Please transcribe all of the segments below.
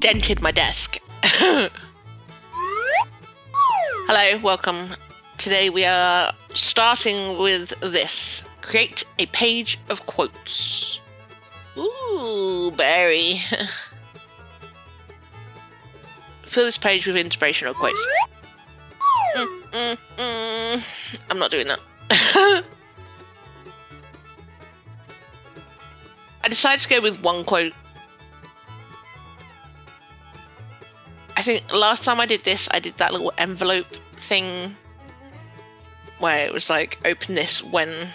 dented my desk. Hello, welcome. Today we are starting with this. Create a page of quotes. Ooh, Barry. Fill this page with inspirational quotes. I'm not doing that. I decided to go with one quote. I think last time I did this, I did that little envelope thing where it was like, open this when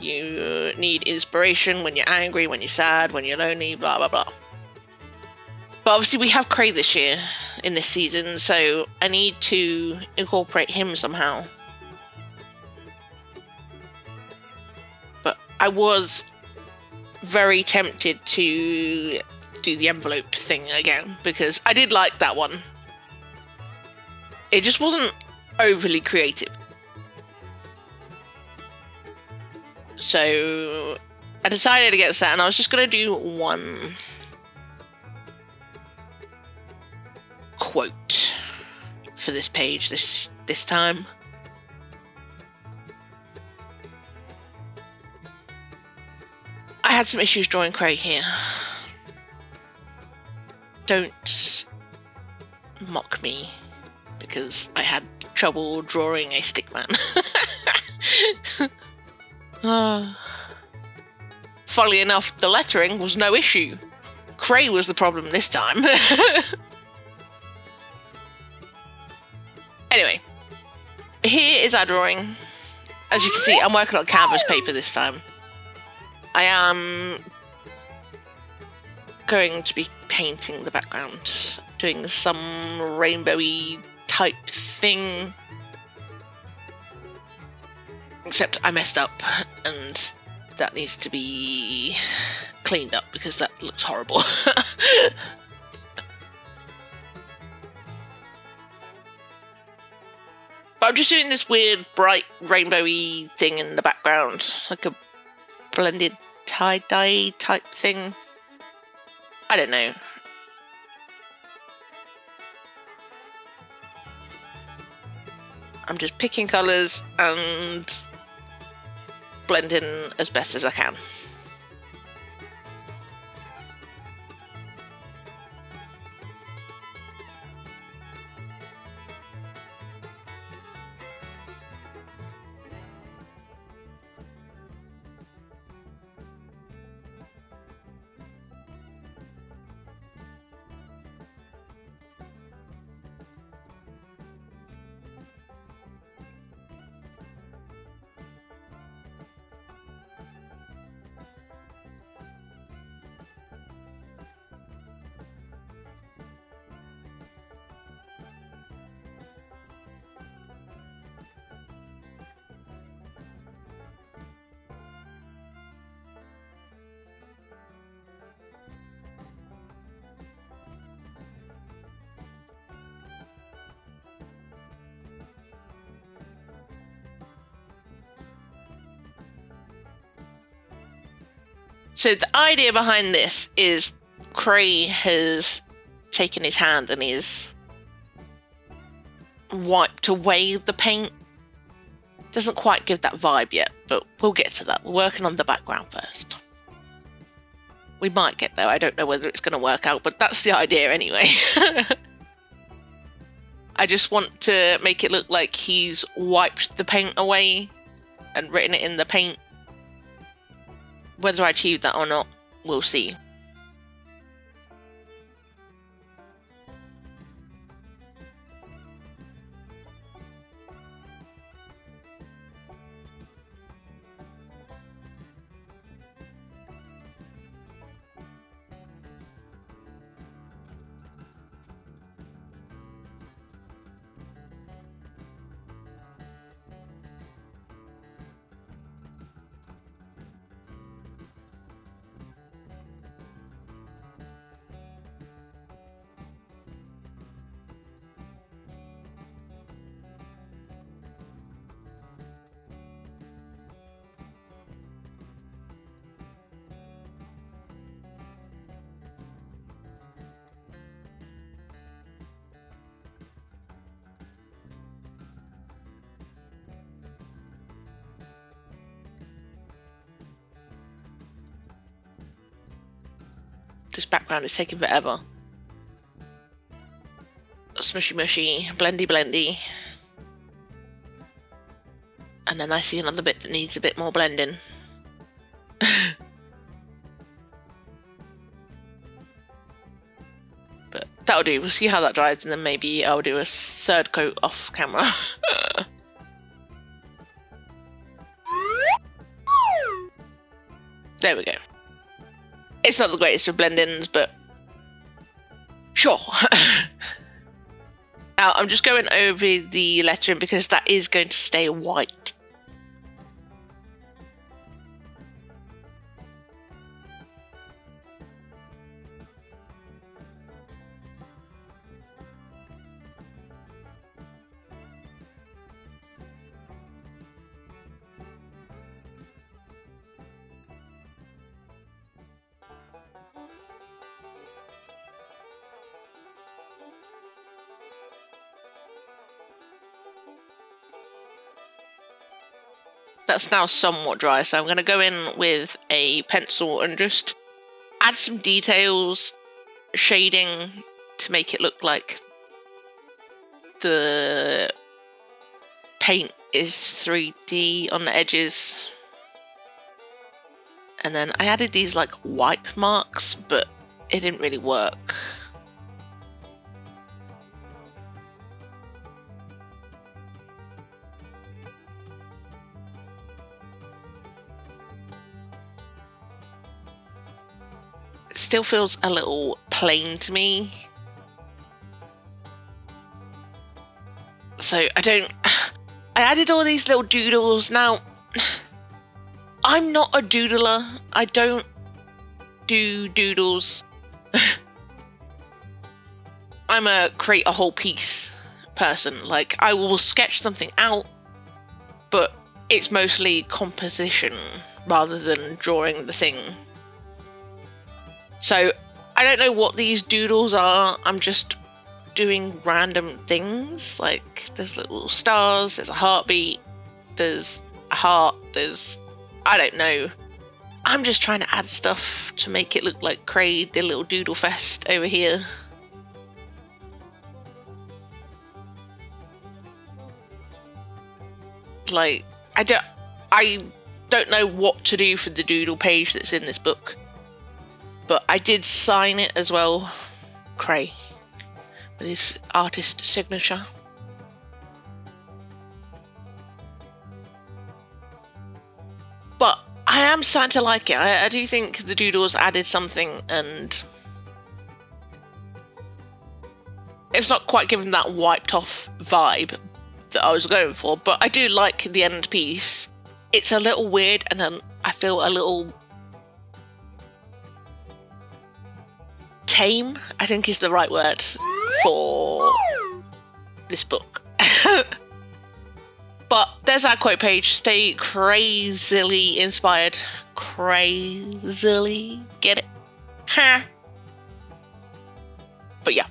you need inspiration, when you're angry, when you're sad, when you're lonely, blah, blah, blah. But obviously we have Cray this year, in this season, so I need to incorporate him somehow. But I was very tempted to do the envelope thing again, because I did like that one. It just wasn't overly creative. So I decided against that, and I was just going to do one quote for this page this time. I had some issues drawing Cray here. Don't mock me, because I had trouble drawing a stickman. Funnily enough, the lettering was no issue. Cray was the problem this time. Anyway, here is our drawing. As you can see, I'm working on canvas paper this time. I am going to be painting the background, doing some rainbowy type thing. Except I messed up, and that needs to be cleaned up because that looks horrible. But I'm just doing this weird, bright, rainbowy thing in the background, like a blended tie-dye type thing. I don't know. I'm just picking colours and blending as best as I can. So the idea behind this is Cray has taken his hand and he's wiped away the paint. Doesn't quite give that vibe yet, but we'll get to that. We're working on the background first. We might get there. I don't know whether it's going to work out, but that's the idea anyway. I just want to make it look like he's wiped the paint away and written it in the paint. Whether I achieve that or not, we'll see. background is taking forever. Smushy mushy, blendy blendy. And then I see another bit that needs a bit more blending. But that'll do. We'll see how that dries, and then maybe I'll do a third coat off camera. There we go. It's not the greatest of blend-ins, but sure. Now I'm just going over the lettering because that is going to stay white. That's now somewhat dry, so I'm going to go in with a pencil and just add some details, shading to make it look like the paint is 3D on the edges. And then I added these like wipe marks, but it didn't really work. Still feels a little plain to me, so I added all these little doodles. Now I'm not a doodler, I don't do doodles. I'm a create a whole piece person. Like, I will sketch something out, but it's mostly composition rather than drawing the thing. So I don't know what these doodles are. I'm just doing random things. Like, there's little stars, there's a heartbeat, there's a heart, I don't know. I'm just trying to add stuff to make it look like Craig, the little doodle fest over here. Like, I don't know what to do for the doodle page that's in this book. But I did sign it as well, Cray, with his artist signature. But I am starting to like it. I do think the doodles added something, and it's not quite given that wiped off vibe that I was going for, but I do like the end piece. It's a little weird, and then I feel a little tame, I think is the right word for this book. But there's our quote page. Stay crazily inspired. Crazily, get it? Huh. But yeah,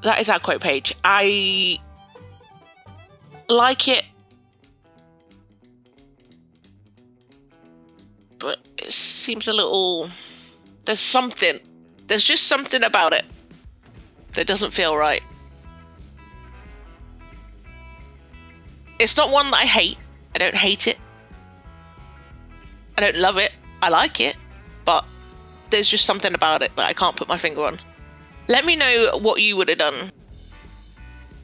that is our quote page. I like it, but it seems a little, there's just something about it that doesn't feel right. It's not one that I hate. I don't hate it. I don't love it. I like it. But there's just something about it that I can't put my finger on. Let me know what you would have done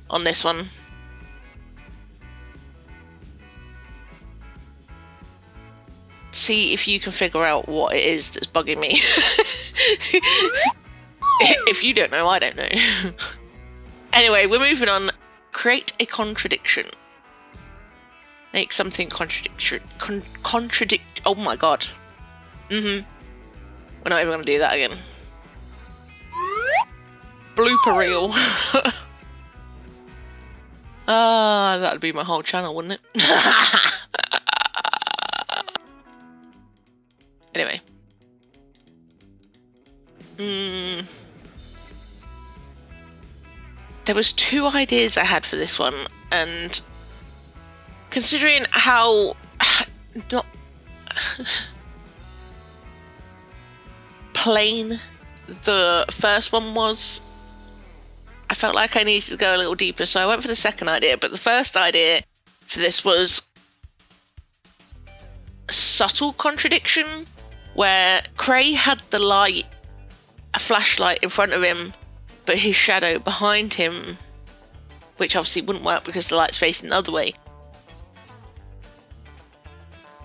on this one. See if you can figure out what it is that's bugging me. If you don't know, I don't know. Anyway, we're moving on. Create a contradiction. Make something contradict. Oh my god. We're not even going to do that again. Blooper reel. That'd be my whole channel, wouldn't it? Anyway. There was 2 ideas I had for this one, and considering how not plain the first one was. I felt like I needed to go a little deeper, so I went for the second idea. But the first idea for this was subtle contradiction, where Cray had the light, a flashlight in front of him, but his shadow behind him, which obviously wouldn't work because the light's facing the other way.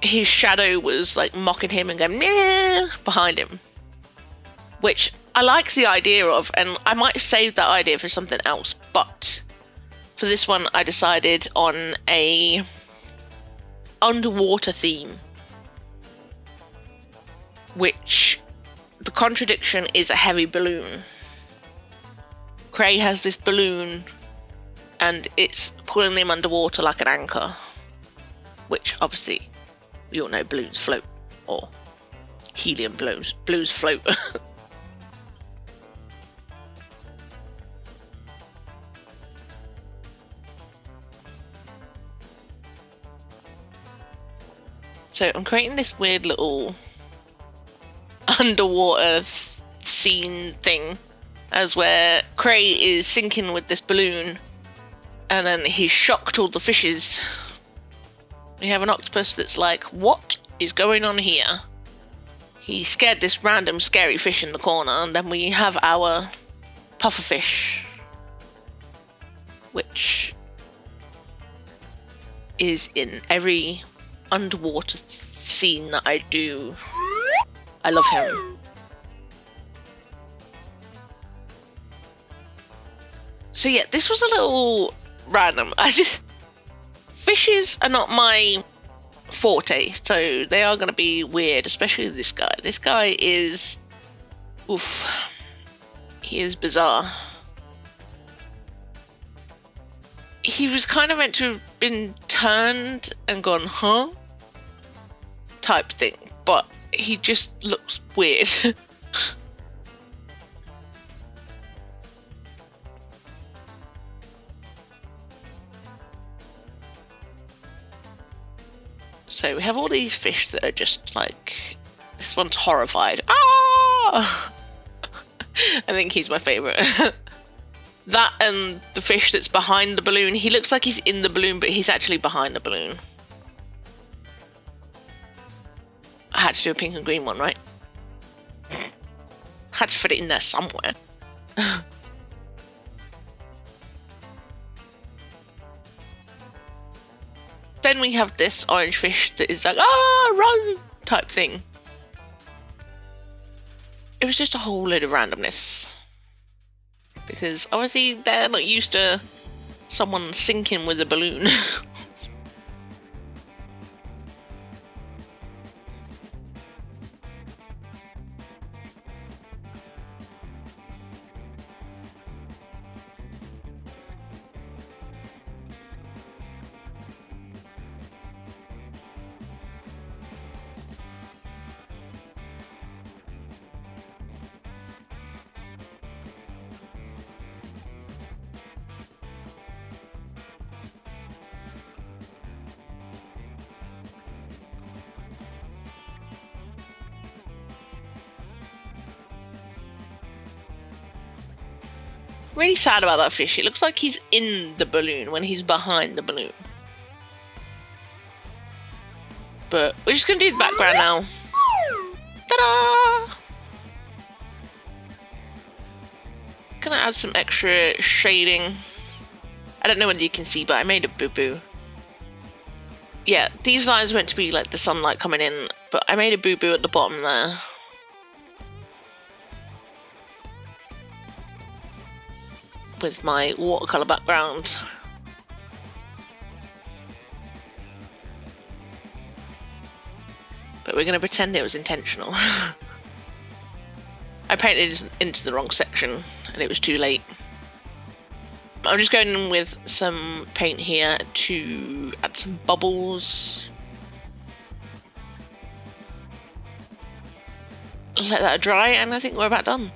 His shadow was like mocking him and going nah behind him, which I like the idea of, and I might save that idea for something else, but for this one I decided on a underwater theme, which the contradiction is a heavy balloon. Cray has this balloon and it's pulling him underwater like an anchor, which obviously you all know balloons float, or helium balloons float. So I'm creating this weird little underwater scene thing, as where Cray is sinking with this balloon, and then he's shocked all the fishes. We have an octopus that's like, what is going on here? He scared this random scary fish in the corner, and then we have our pufferfish, which is in every underwater scene that I do. I love him. So yeah, this was a little random. Fishes are not my forte, so they are going to be weird, especially this guy. This guy is, he is bizarre. He was kind of meant to have been turned and gone, huh? Type thing, but he just looks weird. So we have all these fish that are just like, this one's horrified. Ah! I think he's my favourite. That and the fish that's behind the balloon. He looks like he's in the balloon, but he's actually behind the balloon. I had to do a pink and green one, right? Had to fit it in there somewhere. Then we have this orange fish that is like, run! Type thing. It was just a whole load of randomness. Because obviously they're not used to someone sinking with a balloon. Really sad about that fish. It looks like he's in the balloon when he's behind the balloon. But we're just going to do the background now. Ta-da! Gonna add some extra shading. I don't know whether you can see, but I made a boo-boo. Yeah, these lines are meant to be like the sunlight coming in, but I made a boo-boo at the bottom there. With my watercolor background. But we're going to pretend it was intentional. I painted into the wrong section and it was too late. I'm just going in with some paint here to add some bubbles. Let that dry and I think we're about done.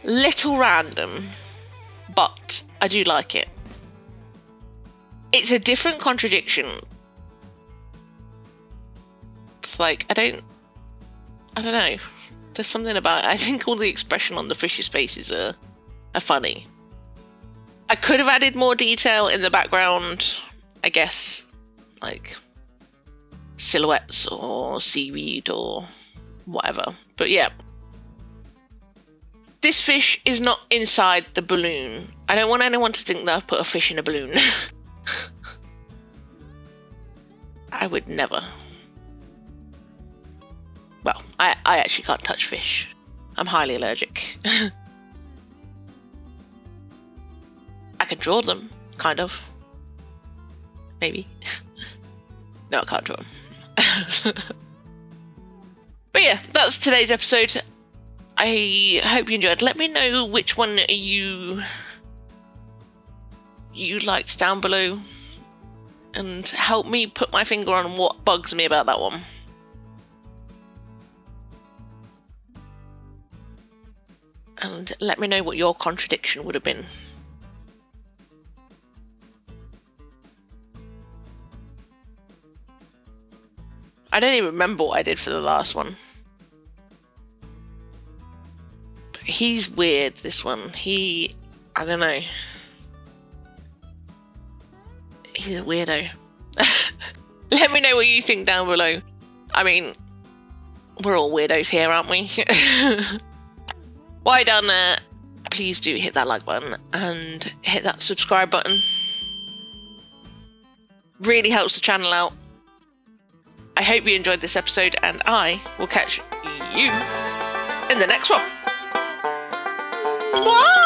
Little random, but I do like it. It's a different contradiction. mouth. Like, I don't know. There's something about it. I think all the expression on the fish's faces are funny. I could have added more detail in the background, I guess, like silhouettes or seaweed or whatever. But yeah. This fish is not inside the balloon. I don't want anyone to think that I've put a fish in a balloon. I would never. Well, I actually can't touch fish. I'm highly allergic. I can draw them, kind of. Maybe. No, I can't draw them. But yeah, that's today's episode. I hope you enjoyed. Let me know which one you liked down below, and help me put my finger on what bugs me about that one. And let me know what your contradiction would have been. I don't even remember what I did for the last one. But he's weird, this one. I don't know. He's a weirdo. Let me know what you think down below. I mean, we're all weirdos here, aren't we? While you're down there, please do hit that like button and hit that subscribe button. Really helps the channel out. I hope you enjoyed this episode, and I will catch you in the next one. Bye!